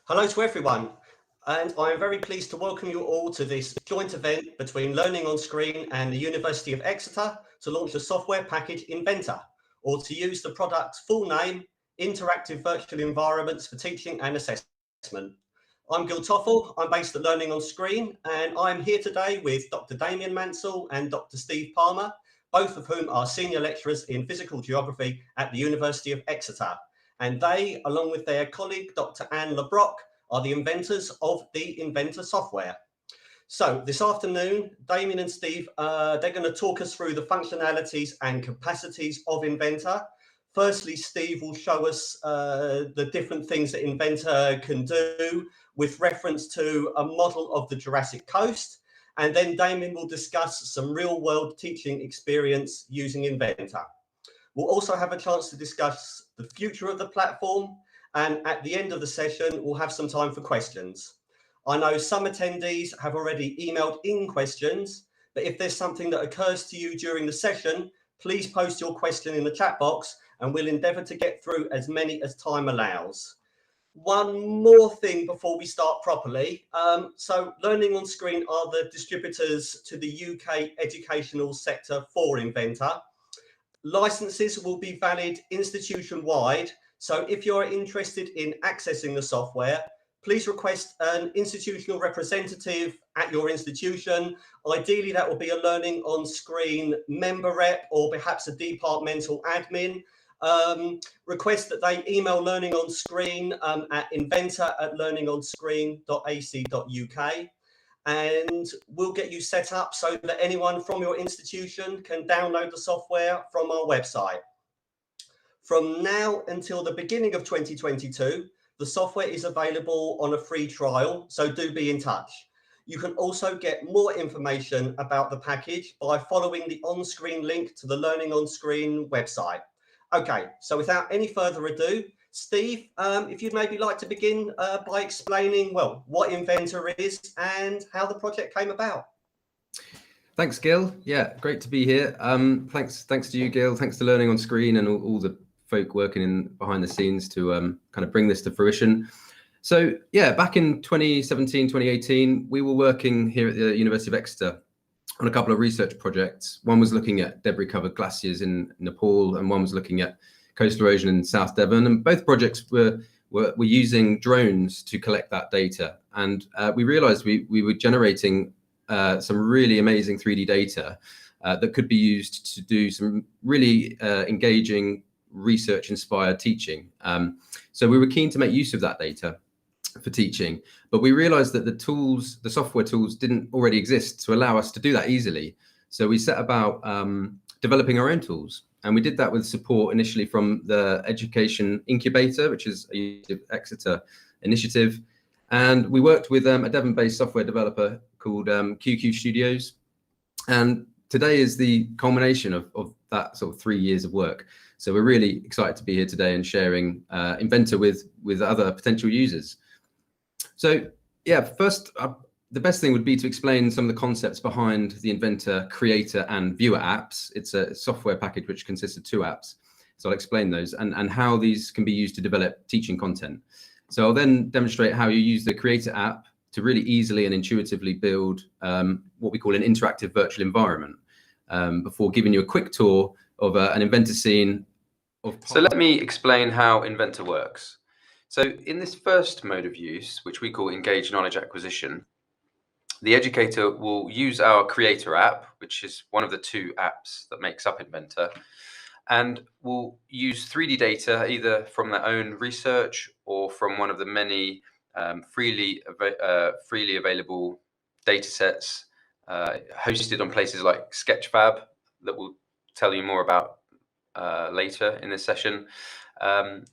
Hello to everyone, and I am very pleased to welcome you all to this joint event between Learning on Screen and the University of Exeter to launch a software package InVEnTA, or to use the product's full name, Interactive Virtual Environments for Teaching and Assessment. I'm Gil Toffell, I'm based at Learning on Screen, and I'm here today with Dr. Damien Mansell and Dr. Steve Palmer, both of whom are senior lecturers in physical geography at the University of Exeter. And they, along with their colleague, Dr. Anne LeBrock, are the inventors of the InVEnTA software. So this afternoon, Damien and Steve, they're going to talk us through the functionalities and capacities of InVEnTA. Firstly, Steve will show us the different things that InVEnTA can do with reference to a model of the Jurassic Coast. And then Damien will discuss some real-world teaching experience using InVEnTA. We'll also have a chance to discuss the future of the platform, and at the end of the session, we'll have some time for questions. I know some attendees have already emailed in questions, but if there's something that occurs to you during the session, please post your question in the chat box and we'll endeavour to get through as many as time allows. One more thing before we start properly. So Learning on Screen are the distributors to the UK educational sector for InVEnTA. Licenses will be valid institution-wide, so if you're interested in accessing the software, please request an institutional representative at your institution. Ideally, that will be a Learning on Screen member rep or perhaps a departmental admin. Request that they email Learning on Screen at inventa@learningonscreen.ac.uk. And we'll get you set up so that anyone from your institution can download the software from our website. From now until the beginning of 2022, the software is available on a free trial, so do be in touch. You can also get more information about the package by following the on-screen link to the Learning on Screen website. Okay, so without any further ado, Steve, if you'd maybe like to begin by explaining, well, what InVEnTA is and how the project came about. Thanks, Gil. Yeah, great to be here. Thanks to you, Gil. Thanks to Learning on Screen and all the folk working behind the scenes to kind of bring this to fruition. So yeah, back in 2017, 2018, we were working here at the University of Exeter on a couple of research projects. One was looking at debris-covered glaciers in Nepal, and one was looking at coastal erosion in South Devon. And both projects were using drones to collect that data. And we realized we were generating some really amazing 3D data that could be used to do some really engaging research-inspired teaching. So we were keen to make use of that data for teaching, but we realized that the software tools didn't already exist to allow us to do that easily. So we set about developing our own tools. And we did that with support initially from the Education Incubator, which is a University of Exeter initiative. And we worked with a Devon-based software developer called QQ Studios. And today is the culmination of that sort of 3 years of work. So we're really excited to be here today and sharing InVEnTA with other potential users. So yeah, first, the best thing would be to explain some of the concepts behind the InVEnTA Creator and Viewer apps. It's a software package which consists of 2 apps. So I'll explain those and how these can be used to develop teaching content. So I'll then demonstrate how you use the Creator app to really easily and intuitively build what we call an interactive virtual environment before giving you a quick tour of an InVEnTA scene. So let me explain how InVEnTA works. So in this first mode of use, which we call engaged knowledge acquisition, the educator will use our Creator app, which is one of the 2 apps that makes up InVEnTA, and will use 3D data either from their own research or from one of the many freely available data sets hosted on places like Sketchfab that we'll tell you more about later in this session. And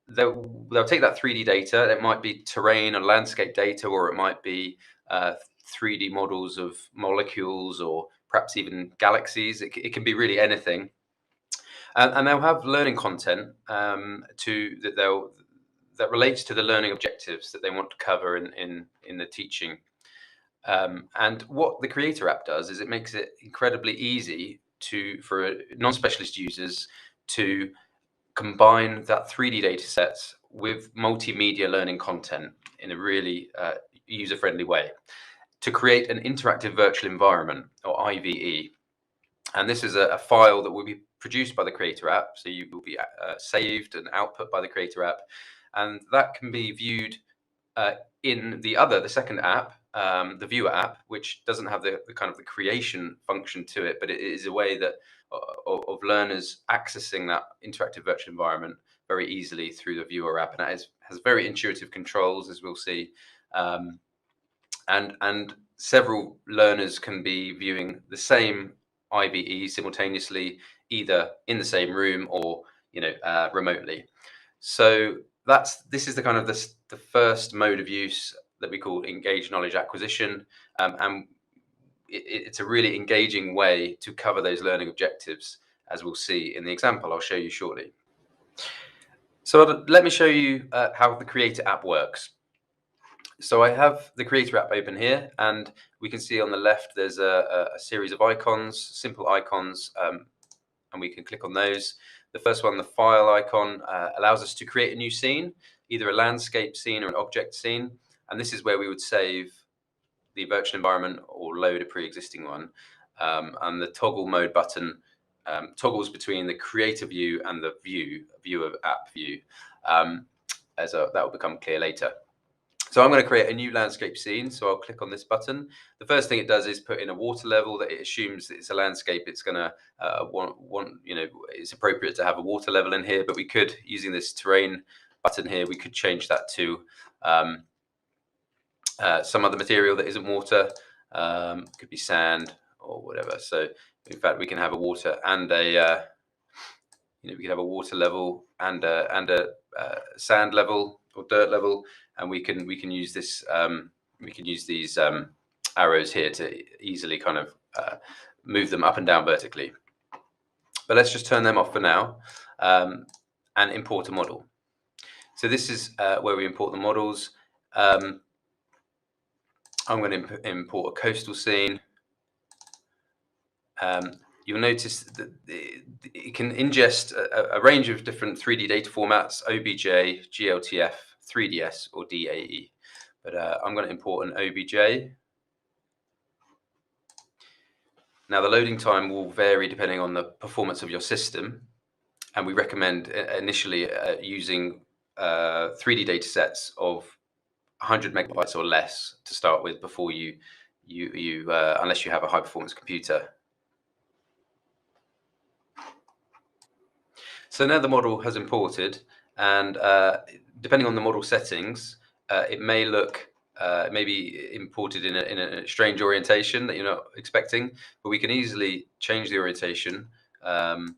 they'll take that 3D data. It might be terrain or landscape data, or it might be 3D models of molecules or perhaps even galaxies. It can be really anything. And they'll have learning content that relates to the learning objectives that they want to cover in the teaching. And what the Creator app does is it makes it incredibly easy for non-specialist users to combine that 3D data sets with multimedia learning content in a really user-friendly way to create an interactive virtual environment, or IVE. And this is a file that will be produced by the Creator app. So you will be saved and output by the Creator app. And that can be viewed in the second app, the Viewer app, which doesn't have the kind of the creation function to it, but it is a way that of learners accessing that interactive virtual environment very easily through the Viewer app. And that has very intuitive controls, as we'll see. And several learners can be viewing the same IVE simultaneously, either in the same room or remotely. So this is the kind of the first mode of use that we call engaged knowledge acquisition, and it's a really engaging way to cover those learning objectives, as we'll see in the example I'll show you shortly. So let me show you how the Creator app works. So I have the Creator app open here, and we can see on the left there's a series of icons, simple icons, and we can click on those. The first one, the file icon, allows us to create a new scene, either a landscape scene or an object scene. And this is where we would save the virtual environment or load a pre-existing one. And the toggle mode button toggles between the creator view and the viewer app view. That will become clear later. So I'm going to create a new landscape scene. So I'll click on this button. The first thing it does is put in a water level that it assumes it's a landscape. It's going to it's appropriate to have a water level in here, but we could, using this terrain button here, we could change that to some other material that isn't water. Could be sand or whatever. So in fact, we can have a water and we can have a water level and a sand level or dirt level, and we can use this. We can use these arrows here to easily kind of move them up and down vertically. But let's just turn them off for now and import a model. So this is where we import the models. I'm going to import a coastal scene. You'll notice that it can ingest a range of different 3D data formats: OBJ, GLTF, 3DS, or DAE. But I'm going to import an OBJ. Now, the loading time will vary depending on the performance of your system, and we recommend initially using 3D data sets of 100 megabytes or less to start with before you unless you have a high performance computer. So now the model has imported, and depending on the model settings, it may look maybe imported in a strange orientation that you're not expecting, but we can easily change the orientation to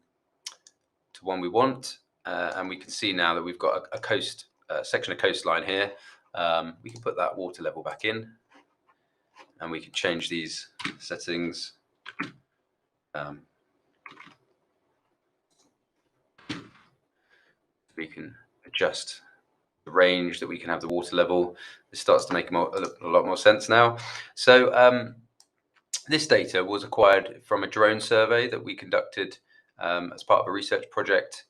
one we want, and we can see now that we've got a section of coastline here. We can put that water level back in, and we can change these settings. We can adjust the range that we can have the water level. This starts to make a lot more sense now. So this data was acquired from a drone survey that we conducted as part of a research project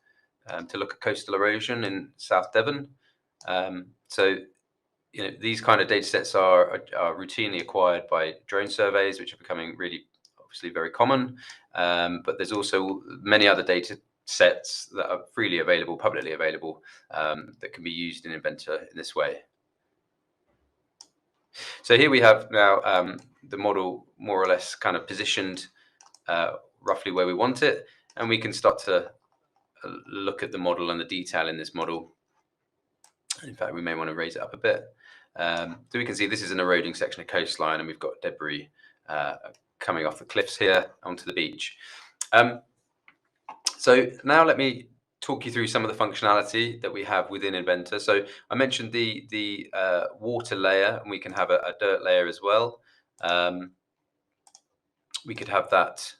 to look at coastal erosion in South Devon. So these kind of data sets are routinely acquired by drone surveys, which are becoming really obviously very common. But there's also many other data sets that are freely available, publicly available, that can be used in InVEnTA in this way. So here we have now the model more or less kind of positioned roughly where we want it, and we can start to look at the model and the detail in this model. In fact, we may want to raise it up a bit. So we can see this is an eroding section of coastline, and we've got debris coming off the cliffs here onto the beach. So now let me talk you through some of the functionality that we have within InVEnTA. So I mentioned the water layer, and we can have a dirt layer as well. We could have that.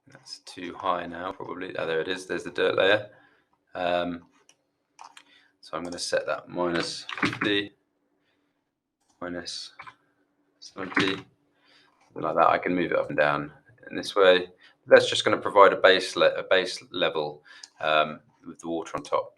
That's too high now, probably. Oh, there it is. There's the dirt layer. So I'm going to set that minus 50, minus 70. Like that. I can move it up and down in this way. That's just going to provide a base level with the water on top.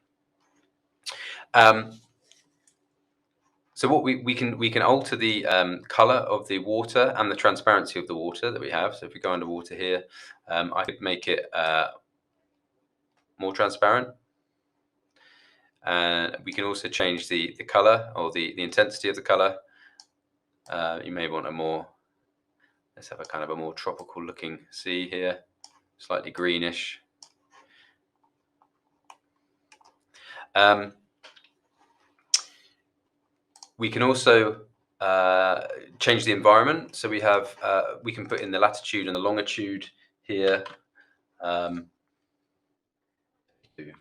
So what we can alter the color of the water and the transparency of the water that we have. So if we go underwater here, I could make it more transparent. And we can also change the color or the intensity of the color. You may want a more, let's have a kind of a more tropical looking sea here, slightly greenish. We can also change the environment. So we have we can put in the latitude and the longitude here.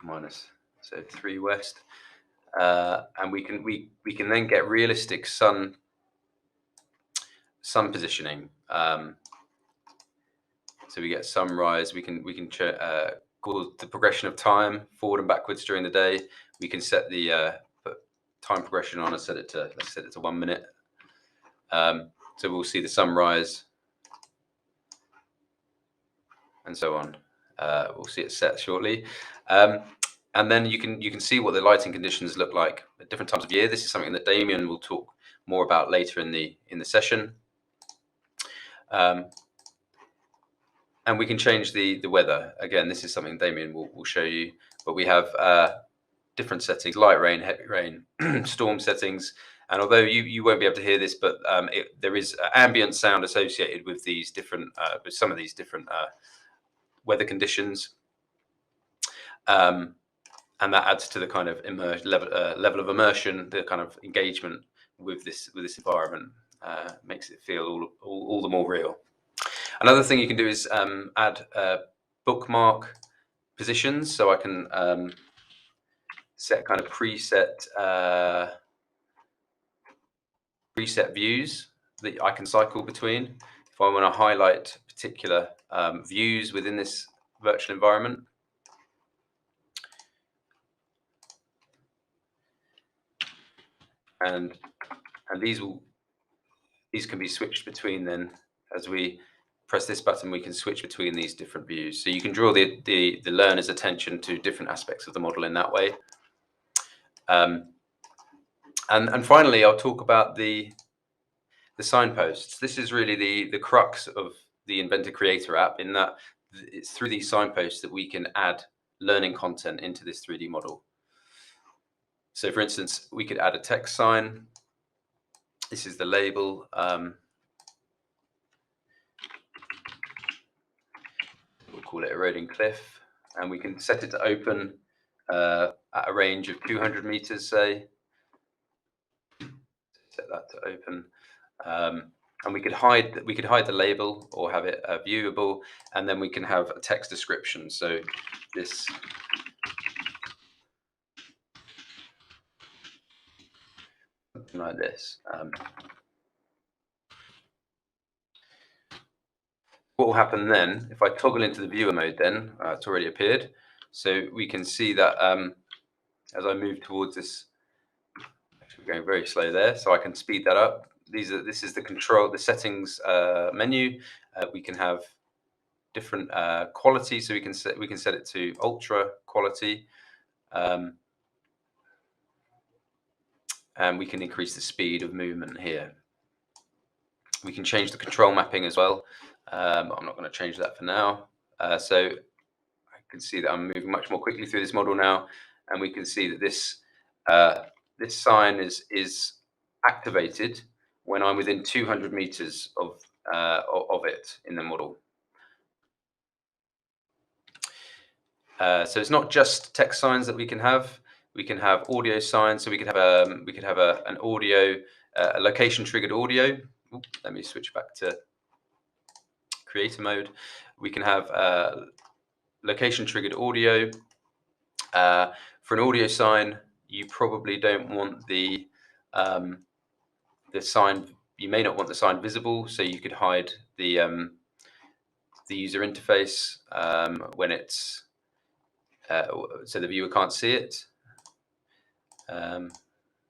Minus, so 3 west, and we can then get realistic sun positioning. So we get sunrise. We can call the progression of time forward and backwards during the day. We can set the time progression on and set it to, let's set it to 1 minute. So we'll see the sunrise and so on. We'll see it set shortly. And then you can see what the lighting conditions look like at different times of year. This is something that Damien will talk more about later in the session. And we can change the weather. Again, this is something Damien will show you. But we have different settings: light rain, heavy rain, storm settings. And although you won't be able to hear this, but there is ambient sound associated with these different with some of these different weather conditions. And that adds to the kind of level of immersion, the kind of engagement with this environment, makes it feel all the more real. Another thing you can do is add bookmark positions, so I can set kind of preset views that I can cycle between. If I want to highlight particular views within this virtual environment. And these can be switched between. Then as we press this button, we can switch between these different views. So you can draw the learner's attention to different aspects of the model in that way. And finally, I'll talk about the signposts. This is really the crux of the InVEnTA Creator app, in that it's through these signposts that we can add learning content into this 3D model. So for instance, we could add a text sign. This is the label. We'll call it Eroding Cliff. And we can set it to open at a range of 200 meters, say. Set that to open. And we could hide the label or have it viewable, and then we can have a text description. So this something like this. What will happen then, if I toggle into the viewer mode, then it's already appeared. So we can see that as I move towards this, actually we're going very slow there, so I can speed that up. This is the settings menu. We can have different quality, so we can set it to ultra quality, and we can increase the speed of movement here. We can change the control mapping as well. I'm not going to change that for now. So I can see that I'm moving much more quickly through this model now, and we can see that this sign is activated when I'm within 200 meters of it in the model. So it's not just text signs that we can have. We can have audio signs. So we could have an audio, a location triggered audio. Ooh, let me switch back to creator mode. We can have location triggered audio. For an audio sign, you probably don't want the sign. You may not want the sign visible, so you could hide the user interface when it's so the viewer can't see it.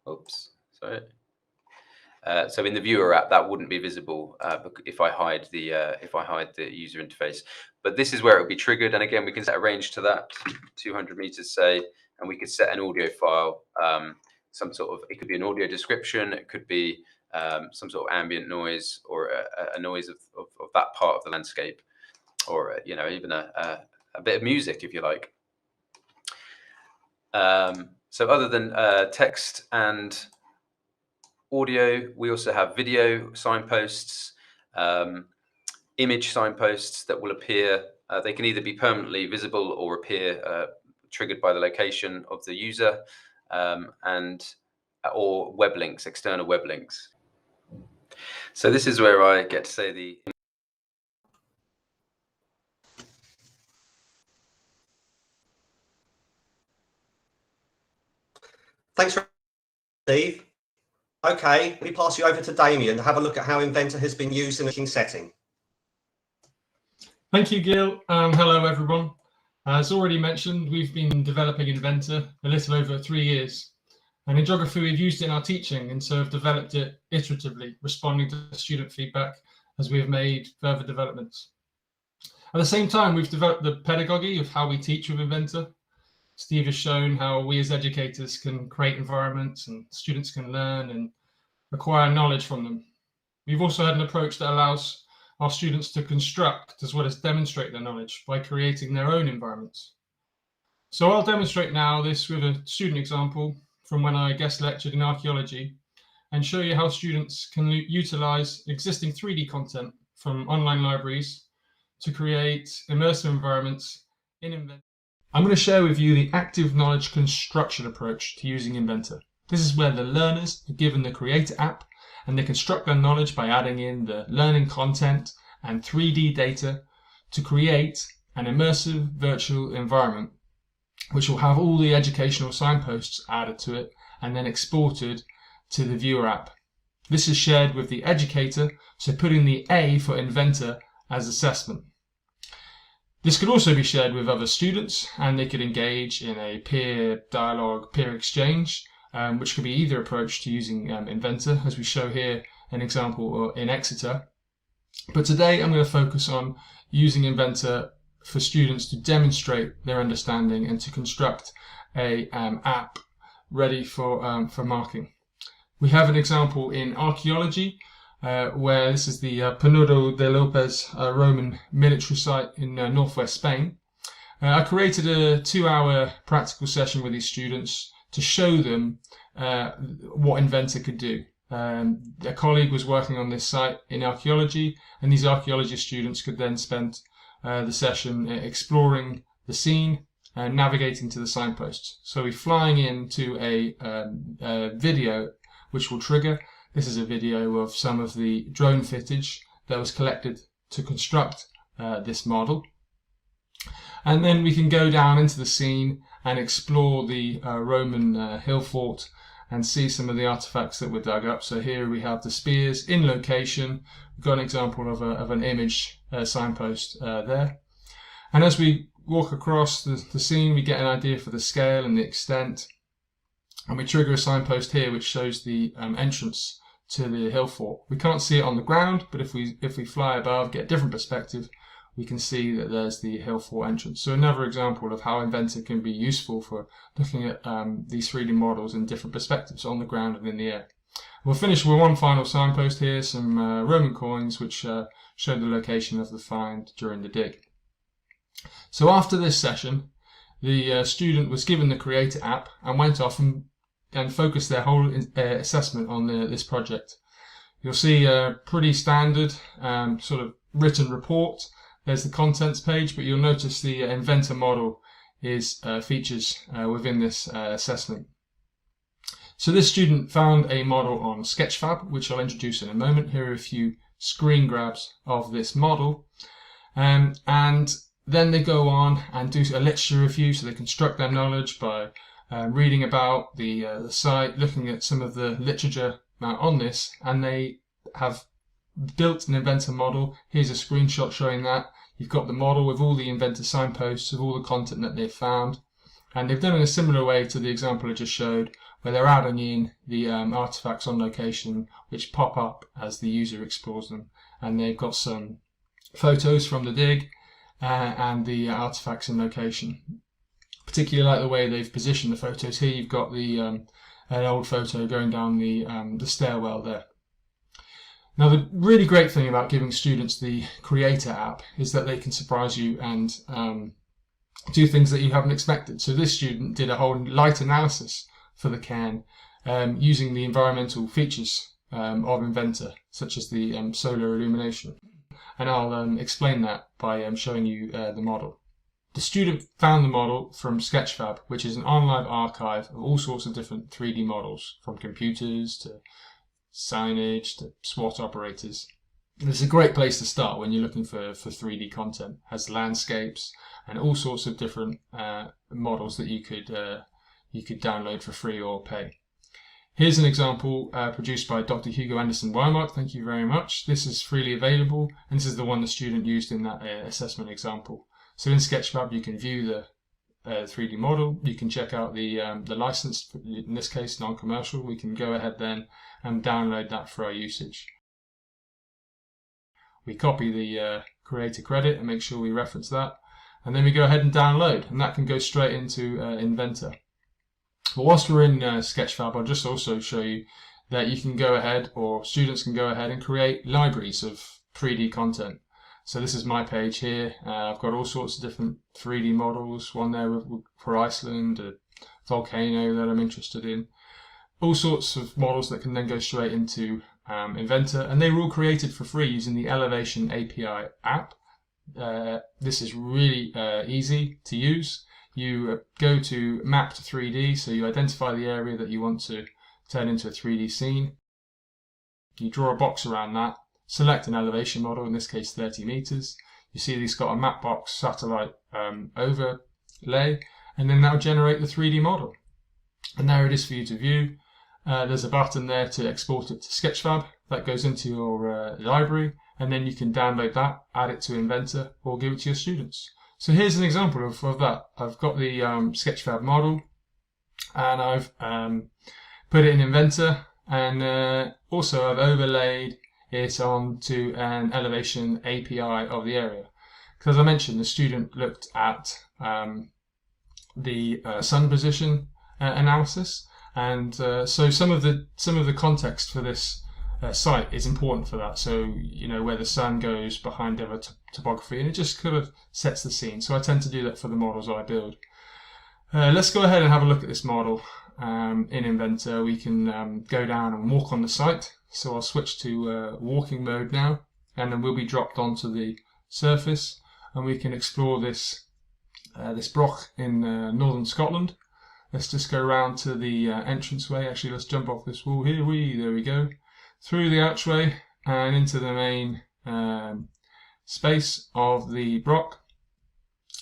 Oops, sorry. So in the viewer app, that wouldn't be visible if I hide the user interface. But this is where it will be triggered, and again, we can set a range to that, 200 meters, say, and we could set an audio file, some sort of, it could be an audio description, it could be some sort of ambient noise, or a noise of that part of the landscape, or even a bit of music, if you like. So other than text and audio, we also have video signposts, image signposts that will appear. They can either be permanently visible or appear triggered by the location of the user, or web links, external web links. So this is where I get to say the. Thanks, Steve. Okay, let me pass you over to Damien to have a look at how InVEnTA has been used in a teaching setting. Thank you, Gil. Hello, everyone. As already mentioned, we've been developing InVEnTA a little over 3 years. And in geography, we've used it in our teaching, and so have developed it iteratively, responding to student feedback as we have made further developments. At the same time, we've developed the pedagogy of how we teach with InVEnTA. Steve has shown how we as educators can create environments and students can learn and acquire knowledge from them. We've also had an approach that allows our students to construct as well as demonstrate their knowledge by creating their own environments. So I'll demonstrate now this with a student example from when I guest lectured in archaeology, and show you how students can utilize existing 3D content from online libraries to create immersive environments in InVEnTA. I'm going to share with you the active knowledge construction approach to using InVEnTA. This is where the learners are given the Creator app and they construct their knowledge by adding in the learning content and 3D data to create an immersive virtual environment, which will have all the educational signposts added to it and then exported to the viewer app. This is shared with the educator, so putting the A for InVEnTA as assessment. This could also be shared with other students, and they could engage in a peer dialogue, peer exchange, which could be either approach to using InVEnTA, as we show here an example in Exeter. But today I'm going to focus on using InVEnTA for students to demonstrate their understanding and to construct a app ready for marking. We have an example in archaeology, where this is the Penudo de Lopez Roman military site in northwest Spain. I created a 2-hour practical session with these students to show them what InVEnTA could do. A colleague was working on this site in archaeology, and these archaeology students could then spend the session exploring the scene and navigating to the signposts. So we're flying into a video which will trigger. This is a video of some of the drone footage that was collected to construct this model. And then we can go down into the scene and explore the Roman hill fort and see some of the artifacts that were dug up. So here we have the spears in location. We've got an example of an image signpost there. And as we walk across the scene, we get an idea for the scale and the extent. And we trigger a signpost here which shows the entrance to the hill fort. We can't see it on the ground, but if we fly above, get a different perspective, we can see that there's the hill fort entrance. So another example of how InVEnTA can be useful for looking at these 3D models in different perspectives, on the ground and in the air. We'll finish with one final signpost here, some Roman coins which show the location of the find during the dig. So after this session, the student was given the Creator app and went off and focused their whole assessment on this project. You'll see a pretty standard sort of written report. There's the contents page, but you'll notice the InVEnTA model is features within this assessment. So this student found a model on Sketchfab, which I'll introduce in a moment. Here are a few screen grabs of this model. And then they go on and do a literature review, so they construct their knowledge by reading about the site, looking at some of the literature on this, and they have built an InVEnTA model. Here's a screenshot showing that. You've got the model with all the InVEnTA signposts of all the content that they've found. And they've done it in a similar way to the example I just showed, where they're adding in the artifacts on location, which pop up as the user explores them. And they've got some photos from the dig and the artifacts in location. Particularly like the way they've positioned the photos here. You've got the an old photo going down the stairwell there. Now, the really great thing about giving students the Creator app is that they can surprise you and do things that you haven't expected. So this student did a whole light analysis for the cairn using the environmental features of InVEnTA, such as the solar illumination. And I'll explain that by showing you the model. The student found the model from Sketchfab, which is an online archive of all sorts of different 3D models, from computers to signage to SWOT operators. And it's a great place to start when you're looking for 3D content. It has landscapes and all sorts of different models that you could download for free or pay. Here's an example produced by Dr. Hugo Anderson Weimark. Thank you very much. This is freely available, and this is the one the student used in that assessment example. So in Sketchfab, you can view the 3D model. You can check out the license, in this case non-commercial. We can go ahead then and download that for our usage. We copy the creator credit and make sure we reference that, and then we go ahead and download, and that can go straight into InVEnTA. But whilst we're in Sketchfab, I'll just also show you that you can go ahead, or students can go ahead and create libraries of 3D content. So this is my page here. I've got all sorts of different 3D models, one there for Iceland, a volcano that I'm interested in. All sorts of models that can then go straight into InVEnTA, and they were all created for free using the Elevation API app. This is really easy to use. You go to Map to 3D, so you identify the area that you want to turn into a 3D scene. You draw a box around that, select an elevation model, in this case 30 meters. You see it's got a Mapbox satellite overlay, and then that'll generate the 3D model. And there it is for you to view. There's a button there to export it to Sketchfab. That goes into your library, and then you can download that, add it to InVEnTA, or give it to your students. So here's an example of that. I've got the Sketchfab model, and I've put it in InVEnTA, and also I've overlaid it onto an elevation API of the area. Because as I mentioned, the student looked at the sun position analysis, and so some of the context for this site is important for that. So you know where the sun goes behind other topography, and it just kind of sets the scene. So I tend to do that for the models I build. Let's go ahead and have a look at this model in InVEnTA. We can go down and walk on the site. So I'll switch to walking mode now, and then we'll be dropped onto the surface, and we can explore this broch in northern Scotland. Let's just go around to the entranceway. Actually, let's jump off this wall here. There we go. Through the archway and into the main space of the broch.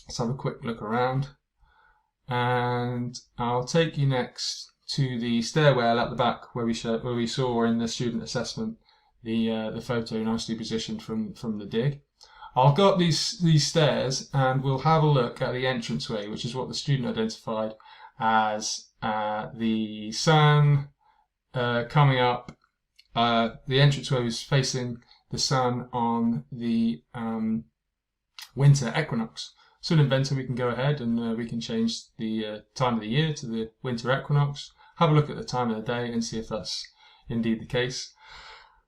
Let's have a quick look around, and I'll take you next to the stairwell at the back where we saw in the student assessment the photo nicely positioned from the dig. I'll go up these stairs, and we'll have a look at the entranceway, which is what the student identified as the sun coming up. The entranceway was facing the sun on the winter equinox. So in InVEnTA we can go ahead and we can change the time of the year to the winter equinox, have a look at the time of the day and see if that's indeed the case,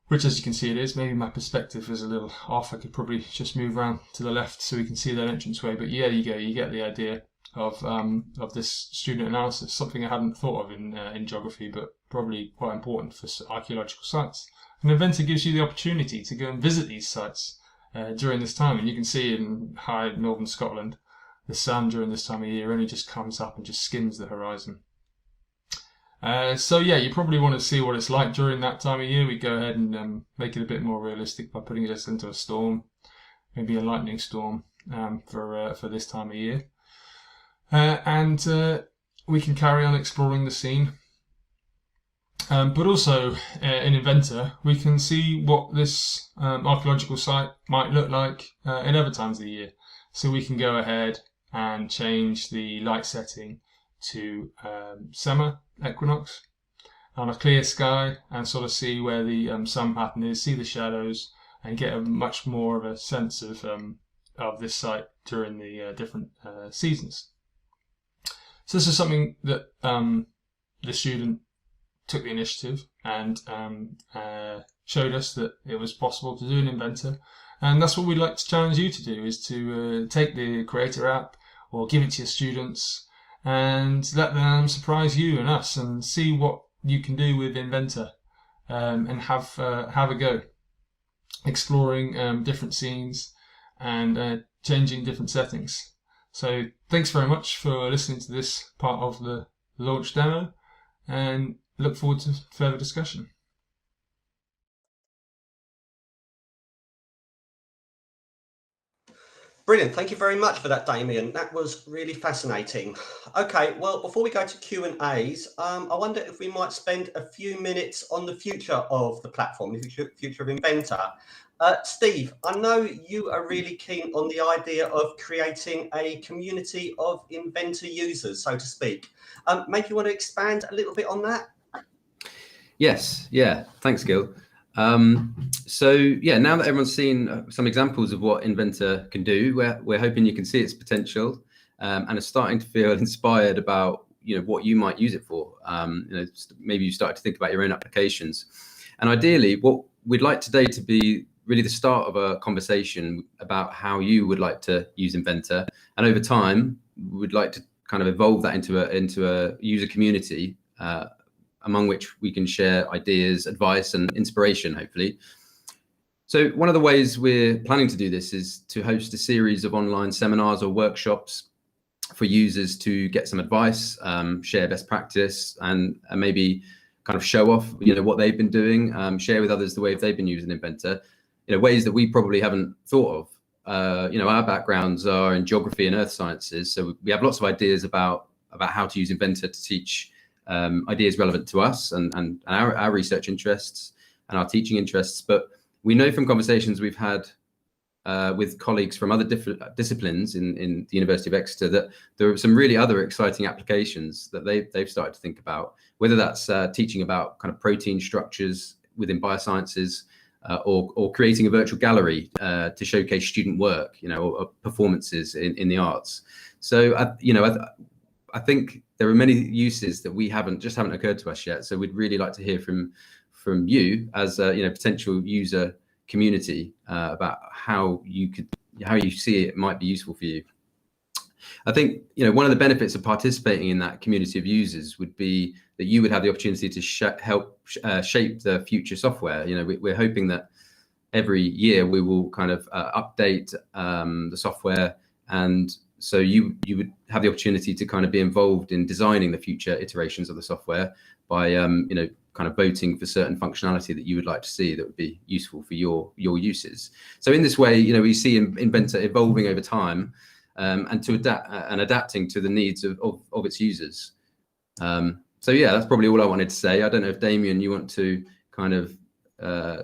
which as you can see it is. Maybe my perspective is a little off. I could probably just move around to the left so we can see that entranceway, but yeah, you go, you get the idea of this student analysis, something I hadn't thought of in geography, but probably quite important for archaeological sites. And InVEnTA gives you the opportunity to go and visit these sites during this time, and you can see in high northern Scotland, the sun during this time of year only just comes up and just skims the horizon. So yeah, you probably want to see what it's like during that time of year. We go ahead and make it a bit more realistic by putting this into a storm, maybe a lightning storm for this time of year. And we can carry on exploring the scene. But also in InVEnTA, we can see what this archaeological site might look like in other times of the year. So we can go ahead and change the light setting to summer equinox on a clear sky and sort of see where the sun pattern is, see the shadows, and get a much more of a sense of this site during the different seasons. So this is something that the student took the initiative and showed us that it was possible to do in InVEnTA. And that's what we'd like to challenge you to do, is to take the Creator app or give it to your students and let them surprise you and us and see what you can do with InVEnTA, and have a go, exploring different scenes and changing different settings. So thanks very much for listening to this part of the launch demo, and look forward to further discussion. Brilliant. Thank you very much for that, Damien. That was really fascinating. Okay, well, before we go to Q&As, I wonder if we might spend a few minutes on the future of the platform, the future of InVEnTA. Steve, I know you are really keen on the idea of creating a community of InVEnTA users, so to speak. Maybe you want to expand a little bit on that? Yes, yeah, thanks, Gil. So yeah, now that everyone's seen some examples of what InVEnTA can do, we're hoping you can see its potential, and are starting to feel inspired about what you might use it for. Maybe you start to think about your own applications, and ideally, what we'd like today to be really the start of a conversation about how you would like to use InVEnTA, and over time, we'd like to kind of evolve that into a user community, among which we can share ideas, advice, and inspiration, hopefully. So one of the ways we're planning to do this is to host a series of online seminars or workshops for users to get some advice, share best practice, and maybe kind of show off, what they've been doing, share with others the way they've been using InVEnTA, ways that we probably haven't thought of. Our backgrounds are in geography and earth sciences, so we have lots of ideas about how to use InVEnTA to teach ideas relevant to us and our research interests and our teaching interests. But we know from conversations we've had with colleagues from other different disciplines in the University of Exeter that there are some really other exciting applications that they've started to think about, whether that's teaching about kind of protein structures within biosciences, or creating a virtual gallery to showcase student work, or performances in the arts. So I think there are many uses that haven't occurred to us yet. So we'd really like to hear from you as a potential user community about how you see it might be useful for you. I think one of the benefits of participating in that community of users would be that you would have the opportunity to help shape the future software. We're hoping that every year we will kind of update the software, and so you would have the opportunity to kind of be involved in designing the future iterations of the software by kind of voting for certain functionality that you would like to see that would be useful for your uses. So in this way, we see InVEnTA evolving over time, and to adapting to the needs of its users. So yeah, that's probably all I wanted to say. I don't know if Damien, you want to kind of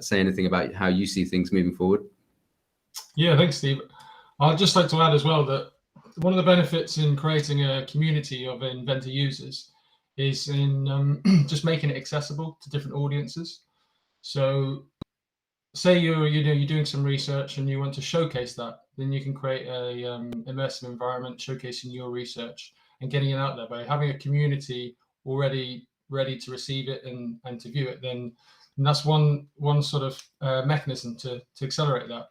say anything about how you see things moving forward. Yeah, thanks, Steve. I'd just like to add as well that one of the benefits in creating a community of InVEnTA users is in just making it accessible to different audiences. So say you're doing some research and you want to showcase that, then you can create a immersive environment showcasing your research and getting it out there by having a community already ready to receive it and to view it. And that's one sort of mechanism to accelerate that.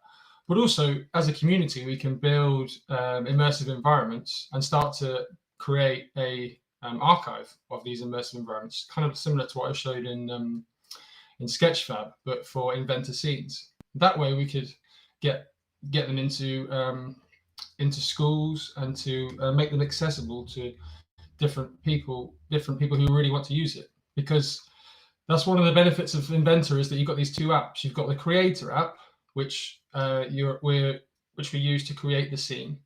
But also, as a community, we can build immersive environments and start to create a archive of these immersive environments, kind of similar to what I showed in Sketchfab, but for InVEnTA scenes. That way, we could get them into schools and to make them accessible to different people who really want to use it. Because that's one of the benefits of InVEnTA, is that you've got these two apps. You've got the Creator app, which we use to create the scene.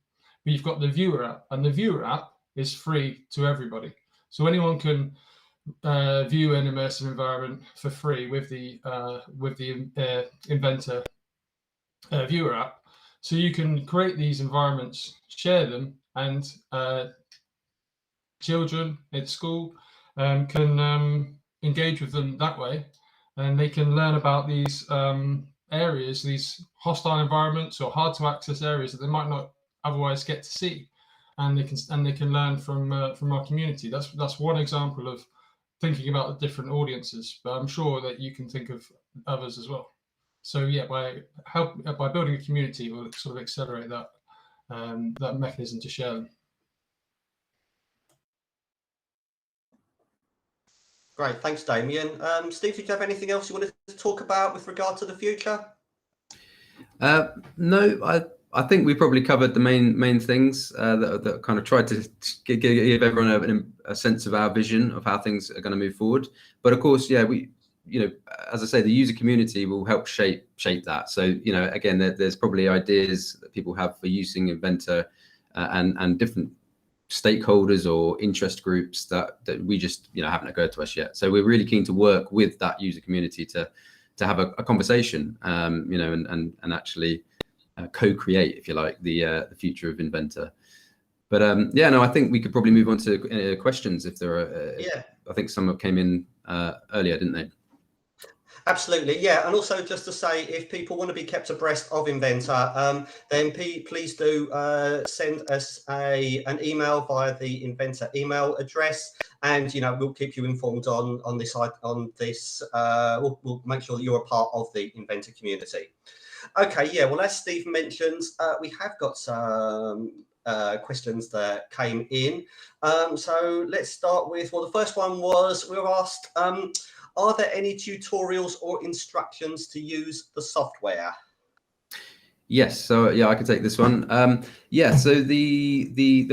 But you've got the Viewer app, and the Viewer app is free to everybody. So anyone can view an immersive environment for free with the InVEnTA Viewer app. So you can create these environments, share them, and children at school can engage with them that way, and they can learn about these areas, these hostile environments or hard to access areas that they might not otherwise get to see, and they can learn from our community. That's one example of thinking about the different audiences, but I'm sure that you can think of others as well. So yeah, by building a community, we'll sort of accelerate that that mechanism to share them. Great, thanks, Damien. Steve, did you have anything else you wanted to talk about with regard to the future? No, I think we probably covered the main things that kind of tried to give everyone a sense of our vision of how things are going to move forward. But of course, yeah, as I say, the user community will help shape that. So, again, there's probably ideas that people have for using InVEnTA and different stakeholders or interest groups that we just haven't occurred to us yet. So we're really keen to work with that user community to have a conversation, and actually co-create, if you like, the future of InVEnTA. But I think we could probably move on to questions if there are. I think some came in earlier, didn't they? Absolutely, yeah. And also just to say, if people want to be kept abreast of InVEnTA, then please do send us an email via the InVEnTA email address, and we'll keep you informed on this. We'll make sure that you're a part of the InVEnTA community. Okay, yeah. Well, as Steve mentions, we have got some questions that came in. So let's start with, well, the first one was, we were asked, are there any tutorials or instructions to use the software? Yes, so yeah, I can take this one. So there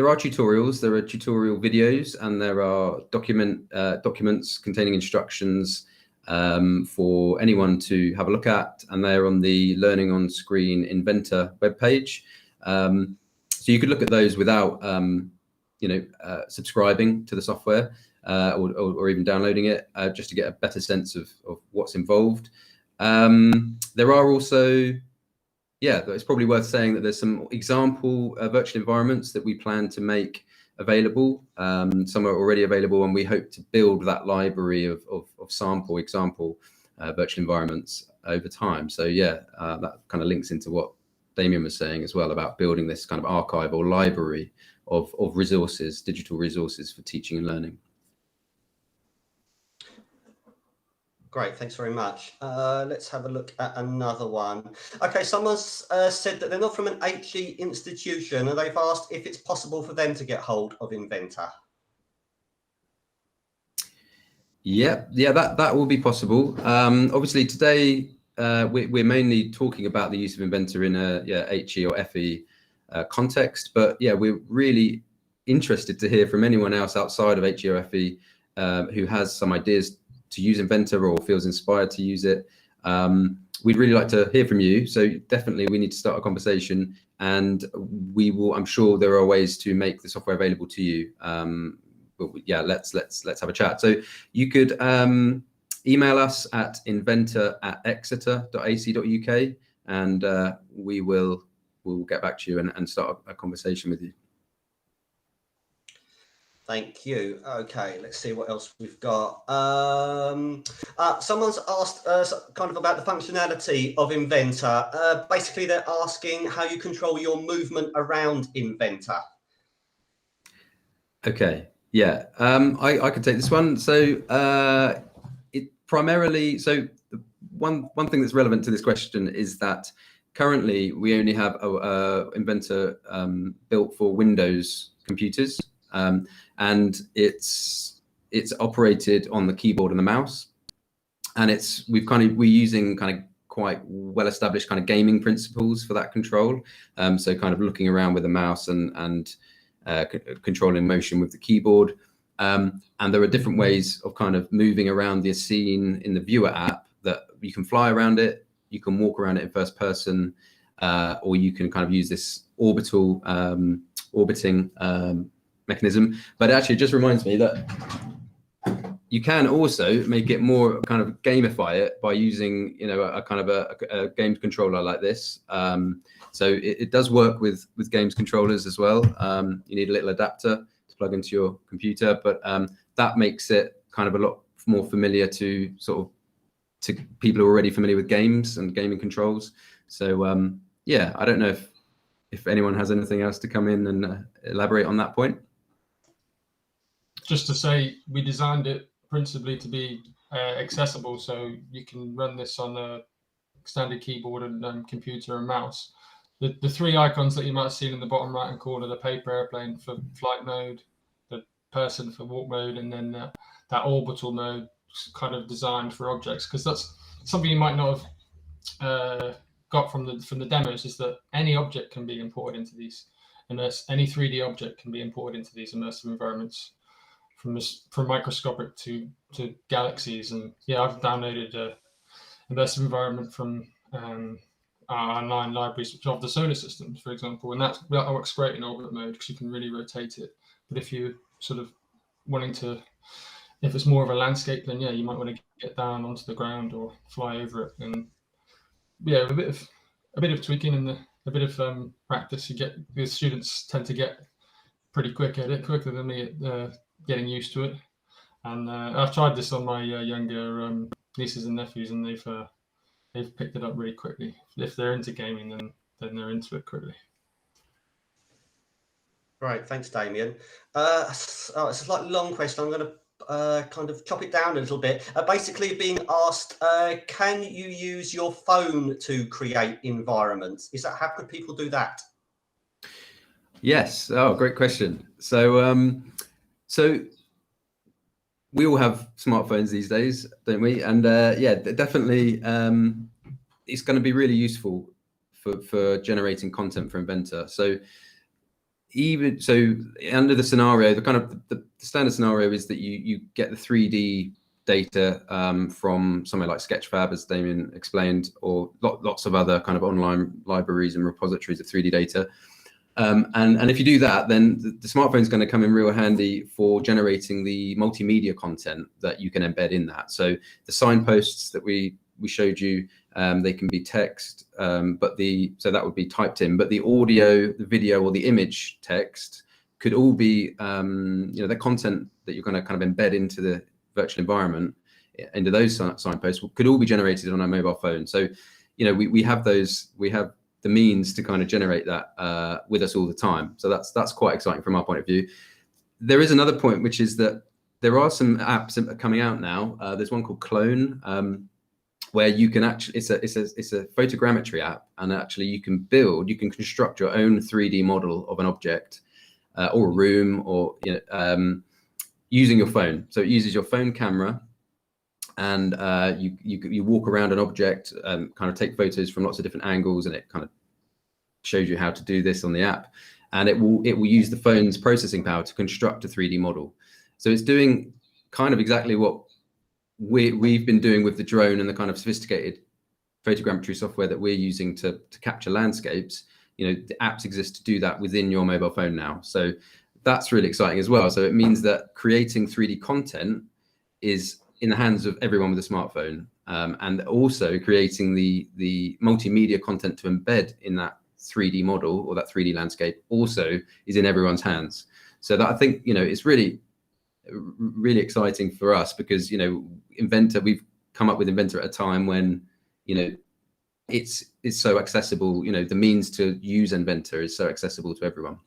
are tutorials, there are tutorial videos, and there are documents containing instructions for anyone to have a look at, and they're on the Learning on Screen InVEnTA webpage. So you could look at those without subscribing to the software. Or even downloading it, just to get a better sense of what's involved. There are also, it's probably worth saying that there's some example virtual environments that we plan to make available. Some are already available, and we hope to build that library of example virtual environments over time. So that kind of links into what Damien was saying as well about building this kind of archive or library of resources, digital resources for teaching and learning. Great, thanks very much. Let's have a look at another one. Okay, someone's said that they're not from an HE institution, and they've asked if it's possible for them to get hold of InVEnTA. Yeah, that will be possible. Obviously, today we're mainly talking about the use of InVEnTA in a HE or FE context, but we're really interested to hear from anyone else outside of HE or FE who has some ideas to use InVEnTA or feels inspired to use it. We'd really like to hear from you. So definitely we need to start a conversation, and we will, I'm sure there are ways to make the software available to you. But let's have a chat. So you could email us at inventa@exeter.ac.uk, and we'll get back to you and start a conversation with you. Thank you. Okay, let's see what else we've got. Someone's asked kind of about the functionality of InVEnTA. Basically, they're asking how you control your movement around InVEnTA. Okay, I can take this one. So one thing that's relevant to this question is that currently we only have InVEnTA built for Windows computers. And it's operated on the keyboard and the mouse, and we're using kind of quite well-established kind of gaming principles for that control. So kind of looking around with the mouse and controlling motion with the keyboard. And there are different ways of kind of moving around the scene in the viewer app, that you can fly around it, you can walk around it in first person, or you can kind of use this orbiting mechanism. But actually, it just reminds me that you can also make it more kind of gamify it by using, you know, a kind of a games controller like this. So it does work with games controllers as well. You need a little adapter to plug into your computer, but that makes it kind of a lot more familiar to people who are already familiar with games and gaming controls. So yeah, I don't know if anyone has anything else to come in and elaborate on that point. Just to say, we designed it principally to be accessible, so you can run this on a standard keyboard and computer and mouse. The three icons that you might have seen in the bottom right hand corner, the paper airplane for flight mode, the person for walk mode, and then that orbital mode kind of designed for objects, because that's something you might not have got from the demos, is that any object can be imported into these, and any 3D object can be imported into these immersive environments, from microscopic to galaxies. And yeah, I've downloaded a immersive environment from our online libraries of the solar system, for example, and that works great in orbit mode because you can really rotate it. But if you're sort of wanting to, if it's more of a landscape, then yeah, you might want to get down onto the ground or fly over it. And yeah, a bit of tweaking and a bit of practice, the students tend to get pretty quick at it, quicker than me at getting used to it. And I've tried this on my younger nieces and nephews, and they've picked it up really quickly. If they're into gaming, then they're into it quickly. Right, thanks, Damien. It's a slightly long question. I'm going to kind of chop it down a little bit. Basically being asked, can you use your phone to create environments? How could people do that? Yes. Oh, great question. So we all have smartphones these days, don't we? And yeah, definitely, it's going to be really useful for generating content for InVEnTA. So under the scenario, the standard scenario is that you get the 3D data from somewhere like Sketchfab, as Damien explained, or lots of other kind of online libraries and repositories of 3D data. And if you do that, then the smartphone is going to come in real handy for generating the multimedia content that you can embed in that. So the signposts that we showed you, they can be text, so that would be typed in. But the audio, the video, or the image text could all be, the content that you're going to kind of embed into the virtual environment, into those signposts, could all be generated on a mobile phone. So, we have the means to kind of generate that with us all the time. So that's quite exciting from our point of view. There is another point, which is that there are some apps that are coming out now. There's one called Clone, where you can actually, it's a photogrammetry app, and actually you can construct your own 3D model of an object or a room, or using your phone. So it uses your phone camera, and you walk around an object, kind of take photos from lots of different angles, and it kind of shows you how to do this on the app, and it will use the phone's processing power to construct a 3D model. So it's doing kind of exactly what we've been doing with the drone and the kind of sophisticated photogrammetry software that we're using to capture landscapes. The apps exist to do that within your mobile phone now. So that's really exciting as well. So it means that creating 3D content is in the hands of everyone with a smartphone, and also creating the multimedia content to embed in that 3D model or that 3D landscape also is in everyone's hands. So that, I think, it's really exciting for us, because InVEnTA, we've come up with InVEnTA at a time when it's so accessible. The means to use InVEnTA is so accessible to everyone.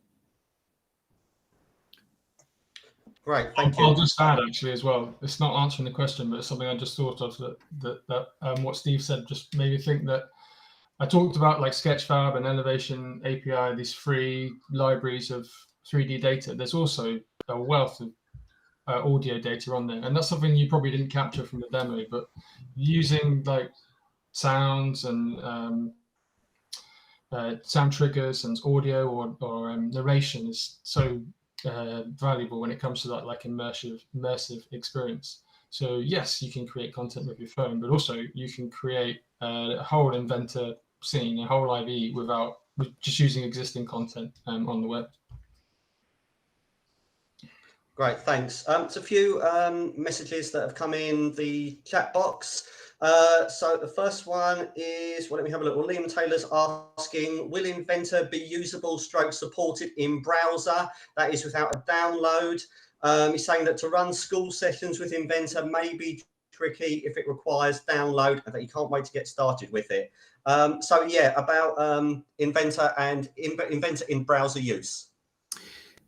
Right, thank you. I'll just add, actually, as well, it's not answering the question, but it's something I just thought of, that what Steve said just made me think that I talked about, like, Sketchfab and Elevation API, these free libraries of 3D data. There's also a wealth of audio data on there, and that's something you probably didn't capture from the demo, but using like sounds and sound triggers and audio or narration is so valuable when it comes to that, like, immersive experience. So yes, you can create content with your phone, but also you can create a whole InVEnTA scene, a whole IE with just using existing content on the web. Great, thanks. There's a few messages that have come in the chat box. So the first one is, well, let me have a look. Well, Liam Taylor's asking, will InVEnTA be usable / supported in browser? That is without a download. He's saying that to run school sessions with InVEnTA may be tricky if it requires download, and that he can't wait to get started with it. So yeah, about InVEnTA and InVEnTA in browser use.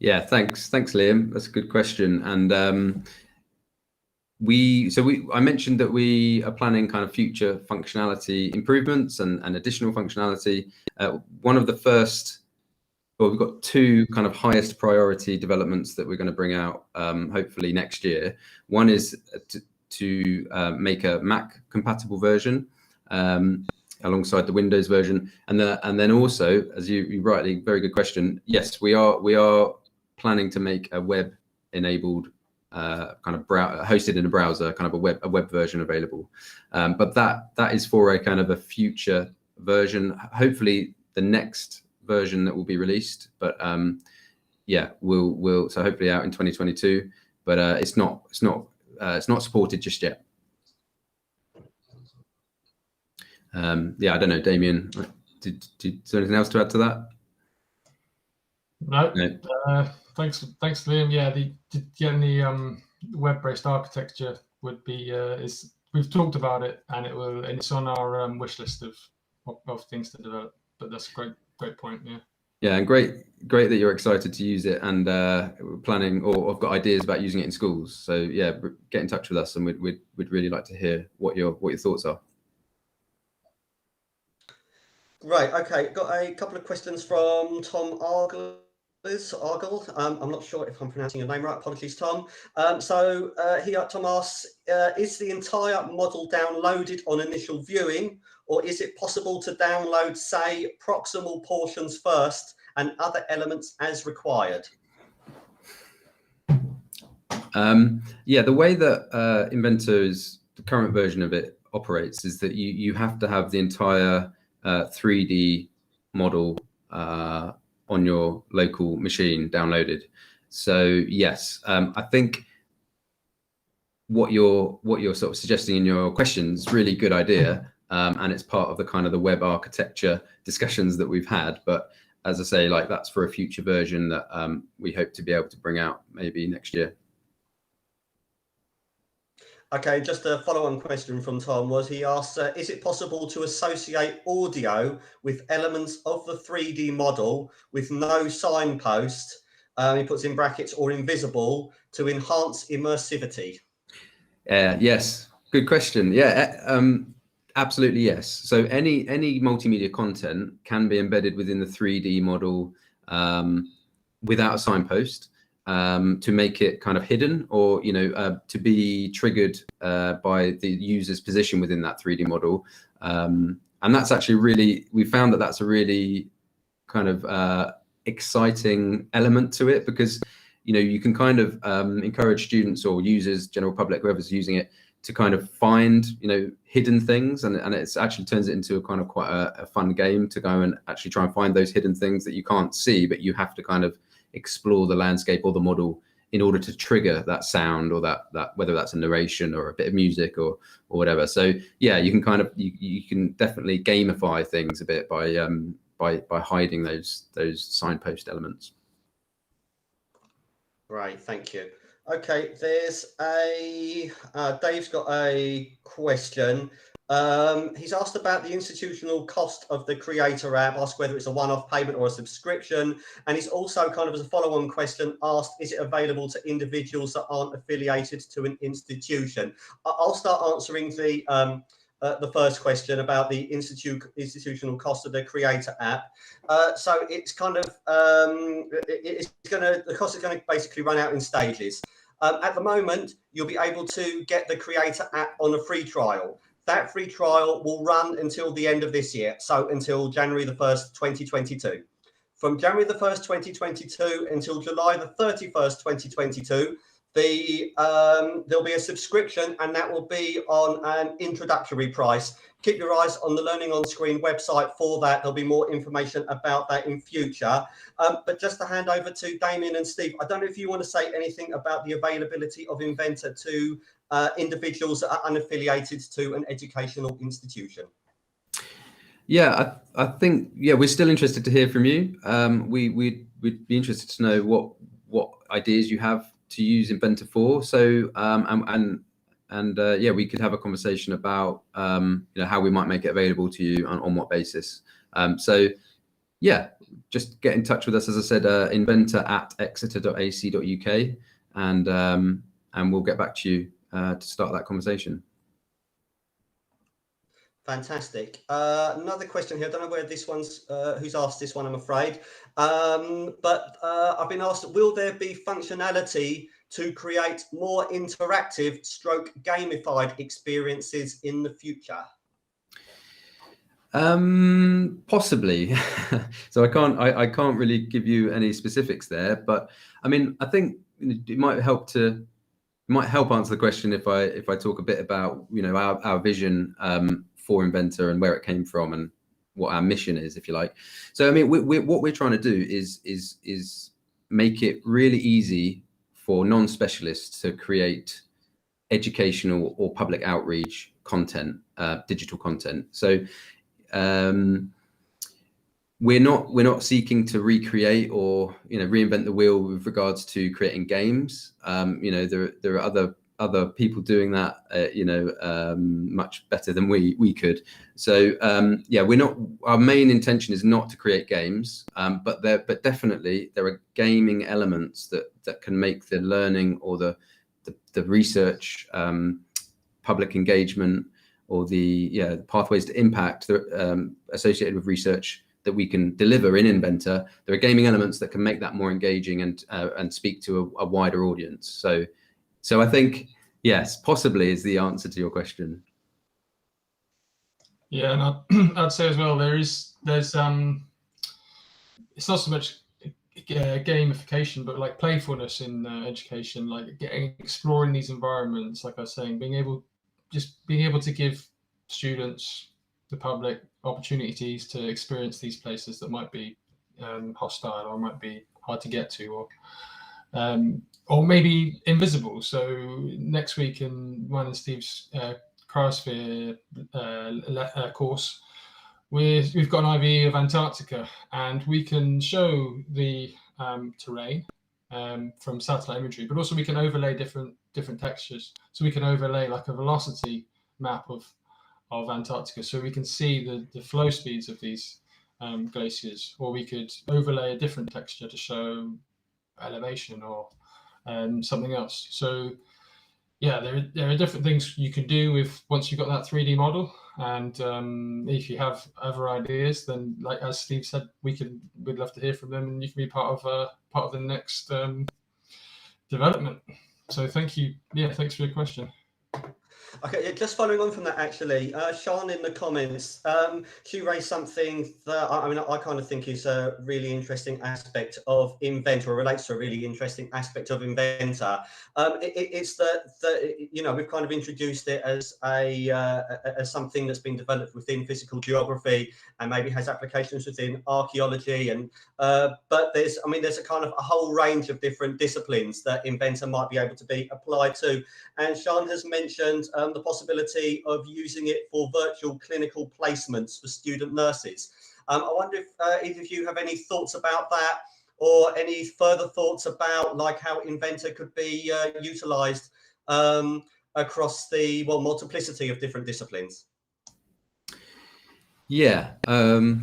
Yeah, thanks, Liam. That's a good question. And I mentioned that we are planning kind of future functionality improvements and additional functionality. One of the first, well, we've got two kind of highest priority developments that we're going to bring out hopefully next year. One is to make a Mac compatible version alongside the Windows version, and then also, as you rightly, very good question. Yes, we are planning to make a web enabled kind of hosted in a browser, kind of a web version available. But that is for a kind of a future version, hopefully the next version that will be released. But yeah, we'll so hopefully out in 2022. But it's not supported just yet. Yeah, I don't know, Damien. Is there anything else to add to that? No. Thanks, Liam. Yeah, getting the web-based architecture would be we've talked about it, and it's on our wish list of things to develop. But that's a great point. Yeah. Yeah, and great that you're excited to use it, and we're planning, or I've got ideas about using it in schools. So yeah, get in touch with us, and we'd really like to hear what your thoughts are. Right. Okay. Got a couple of questions from Tom Argle. I'm not sure if I'm pronouncing your name right. Apologies, Tom. Tom asks, is the entire model downloaded on initial viewing, or is it possible to download, say, proximal portions first and other elements as required? Yeah, the way that InVEnTA's the current version of it operates is that you have to have the entire 3D model on your local machine downloaded. So yes, I think what you're sort of suggesting in your question is really good idea, and it's part of the kind of the web architecture discussions that we've had. But as I say, like, that's for a future version that we hope to be able to bring out maybe next year. Okay, just a follow-on question from Tom was, he asked, is it possible to associate audio with elements of the 3D model with no signpost, he puts in brackets, or invisible, to enhance immersivity? Yes, good question. Yeah, absolutely yes. So any multimedia content can be embedded within the 3D model without a signpost. To make it kind of hidden, or to be triggered by the user's position within that 3D model, and that's actually we found that that's a really kind of exciting element to it, because you can kind of encourage students or users, general public, whoever's using it, to kind of find hidden things, and it actually turns it into a kind of quite a fun game to go and actually try and find those hidden things that you can't see, but you have to kind of explore the landscape or the model in order to trigger that sound, or that whether that's a narration or a bit of music or whatever. So yeah, you can kind of you can definitely gamify things a bit by hiding those signpost elements. Right, thank you. Okay, there's Dave's got a question. He's asked about the institutional cost of the Creator app, asked whether it's a one-off payment or a subscription. And he's also, kind of as a follow-on question, asked, is it available to individuals that aren't affiliated to an institution? I'll start answering the first question about the institutional cost of the Creator app. So it's kind of, the cost is going to basically run out in stages. At the moment, you'll be able to get the Creator app on a free trial. That free trial will run until the end of this year, so until January the 1st, 2022. From January the 1st, 2022 until July the 31st, 2022, there'll be a subscription, and that will be on an introductory price, keep your eyes on the Learning on Screen website for that. There'll be more information about that in future. But just to hand over to Damien and Steve, I don't know if you want to say anything about the availability of InVEnTA to individuals that are unaffiliated to an educational institution. Yeah, I think, yeah, we're still interested to hear from you. We'd be interested to know what ideas you have to use InVEnTA for. So, yeah, we could have a conversation about how we might make it available to you on what basis. So, yeah, just get in touch with us. As I said, inventa@exeter.ac.uk, and we'll get back to you to start that conversation. Fantastic. Another question here. I don't know where this one's, who's asked this one, I'm afraid. But I've been asked, will there be functionality to create more interactive stroke gamified experiences in the future? Possibly. So I can't really give you any specifics there, but I mean, I think it might help answer the question if I talk a bit about our vision for InVEnTA and where it came from and what our mission is, if you like. So I mean, what we're trying to do is make it really easy for non-specialists to create educational or public outreach content, digital content. So we're not seeking to recreate or reinvent the wheel with regards to creating games. There are other people doing that much better than we could. So yeah, our main intention is not to create games, but definitely there are gaming elements that can make the learning or the research, public engagement, or the pathways to impact associated with research that we can deliver in InVEnTA. There are gaming elements that can make that more engaging and speak to a wider audience. So I think, yes, possibly is the answer to your question. Yeah, and I'd say as well, there's it's not so much gamification, but like playfulness in education, like exploring these environments. Like I was saying, being able to give students, the public, opportunities to experience these places that might be hostile or might be hard to get to, or maybe invisible. So next week in mine and Steve's cryosphere course, we've got an IV of Antarctica, and we can show the terrain from satellite imagery, but also we can overlay different textures. So we can overlay like a velocity map of Antarctica, so we can see the flow speeds of these glaciers, or we could overlay a different texture to show elevation or something else. So yeah, there are different things you can do with once you've got that 3D model, and if you have other ideas, then like as Steve said, we'd love to hear from them, and you can be part of the next development. So thank you. Yeah, thanks for your question. Okay, just following on from that, actually, Sean in the comments, she raised something that I kind of think is a really interesting aspect of InVEnTA, or relates to a really interesting aspect of InVEnTA. It's that we've kind of introduced it as as something that's been developed within physical geography and maybe has applications within archaeology, and but there's a kind of a whole range of different disciplines that InVEnTA might be able to be applied to. And Sean has mentioned the possibility of using it for virtual clinical placements for student nurses. I wonder if either of you have any thoughts about that, or any further thoughts about like how InVEnTA could be utilised across the multiplicity of different disciplines. Yeah,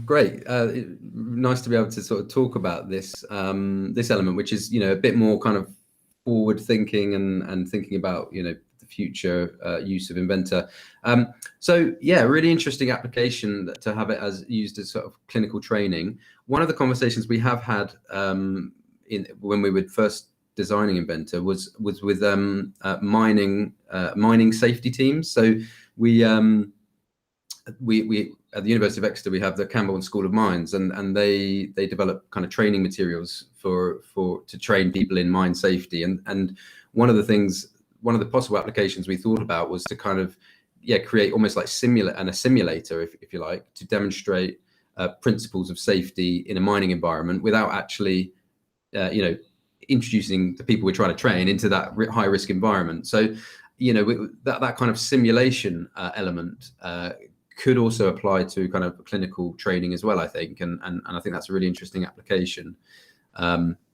great. Nice to be able to sort of talk about this element, which is a bit more kind of forward thinking and thinking about the future use of InVEnTA. So yeah, really interesting application to have it as used as sort of clinical training. One of the conversations we have had when we were first designing InVEnTA was with mining safety teams. So we at the University of Exeter, we have the Campbell School of Mines, and they develop kind of training materials to train people in mine safety. And one of the possible applications we thought about was to kind of create almost like a simulator, if you like, to demonstrate principles of safety in a mining environment without actually, introducing the people we're trying to train into that high risk environment. So, that kind of simulation element could also apply to kind of clinical training as well, I think, and I think that's a really interesting application.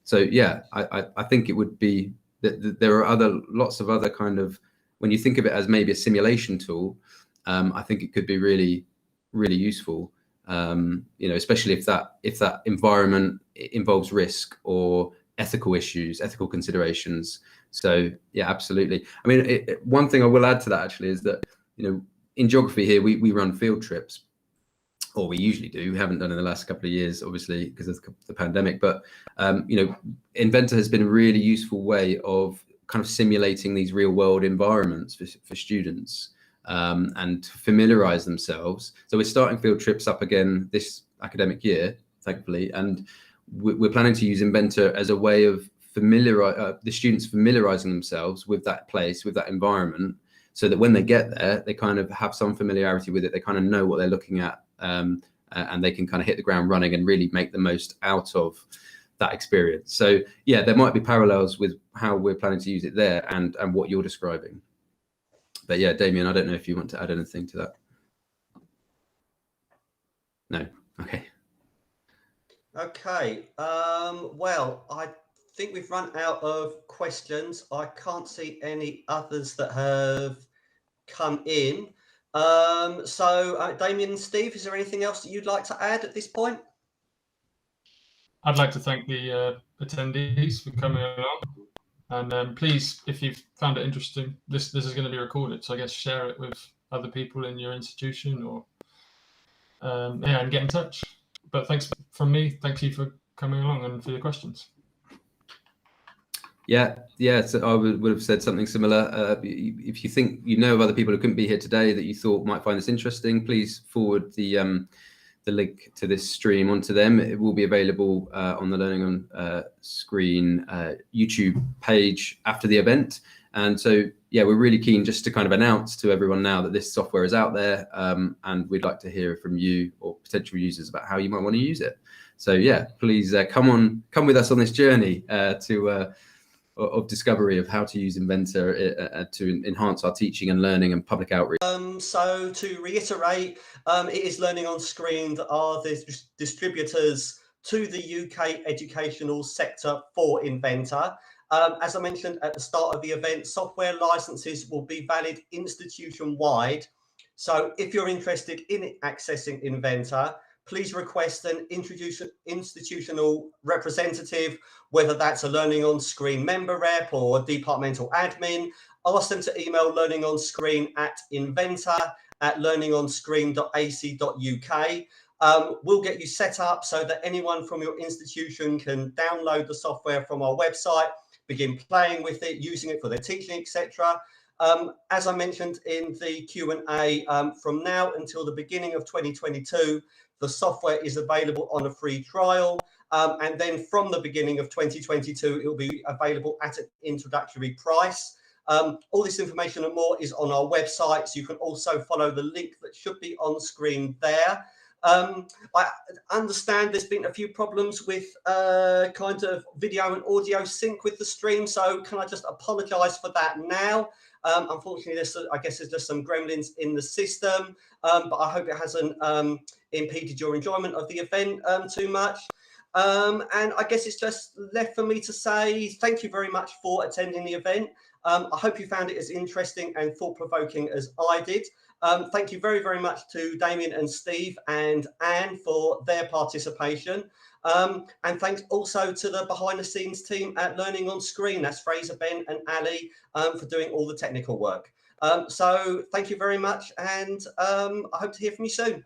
So yeah, I think it would be that there are lots of other kind of, when you think of it as maybe a simulation tool, I think it could be really, really useful. Especially if that environment involves risk or ethical issues, ethical considerations. So yeah, absolutely. I mean, one thing I will add to that actually is that, in geography here, we run field trips, or we usually do. We haven't done in the last couple of years, obviously, because of the pandemic. But, InVEnTA has been a really useful way of kind of simulating these real world environments for students and to familiarize themselves. So we're starting field trips up again this academic year, thankfully. And we're planning to use InVEnTA as a way of the students familiarizing themselves with that place, with that environment, so that when they get there, they kind of have some familiarity with it. They kind of know what they're looking at, and they can kind of hit the ground running and really make the most out of that experience. So yeah, there might be parallels with how we're planning to use it there and what you're describing. But yeah, Damien, I don't know if you want to add anything to that. No. Okay. Okay. Well, I think we've run out of questions. I can't see any others that have come in. So Damien and Steve, is there anything else that you'd like to add at this point? I'd like to thank the attendees for coming along, and please, if you've found it interesting, this is going to be recorded, so I guess share it with other people in your institution, or and get in touch. But thanks from me. Thank you for coming along and for your questions. Yeah. So I would have said something similar. If you think of other people who couldn't be here today that you thought might find this interesting, please forward the link to this stream onto them. It will be available on the Learning on Screen YouTube page after the event. And so, yeah, we're really keen just to kind of announce to everyone now that this software is out there, and we'd like to hear from you or potential users about how you might want to use it. So yeah, please come with us on this journey of discovery of how to use InVEnTA to enhance our teaching and learning and public outreach. So to reiterate, it is Learning on Screen that are the distributors to the UK educational sector for InVEnTA. As I mentioned at the start of the event, software licenses will be valid institution-wide. So if you're interested in accessing InVEnTA, please request an institutional representative, whether that's a Learning on Screen member rep or a departmental admin. Ask them to email learningonscreen@inventa@learningonscreen.ac.uk. We'll get you set up so that anyone from your institution can download the software from our website, begin playing with it, using it for their teaching, etc. As I mentioned in the Q&A, from now until the beginning of 2022, the software is available on a free trial. And then from the beginning of 2022, it will be available at an introductory price. All this information and more is on our website. So you can also follow the link that should be on screen there. I understand there's been a few problems with kind of video and audio sync with the stream. So can I just apologize for that now? Unfortunately, I guess there's just some gremlins in the system, but I hope it hasn't impeded your enjoyment of the event too much. And I guess it's just left for me to say thank you very much for attending the event. I hope you found it as interesting and thought-provoking as I did. Thank you very, very much to Damien and Steve and Anne for their participation. And thanks also to the behind-the-scenes team at Learning on Screen. That's Fraser, Ben and Ali for doing all the technical work. So thank you very much, and I hope to hear from you soon.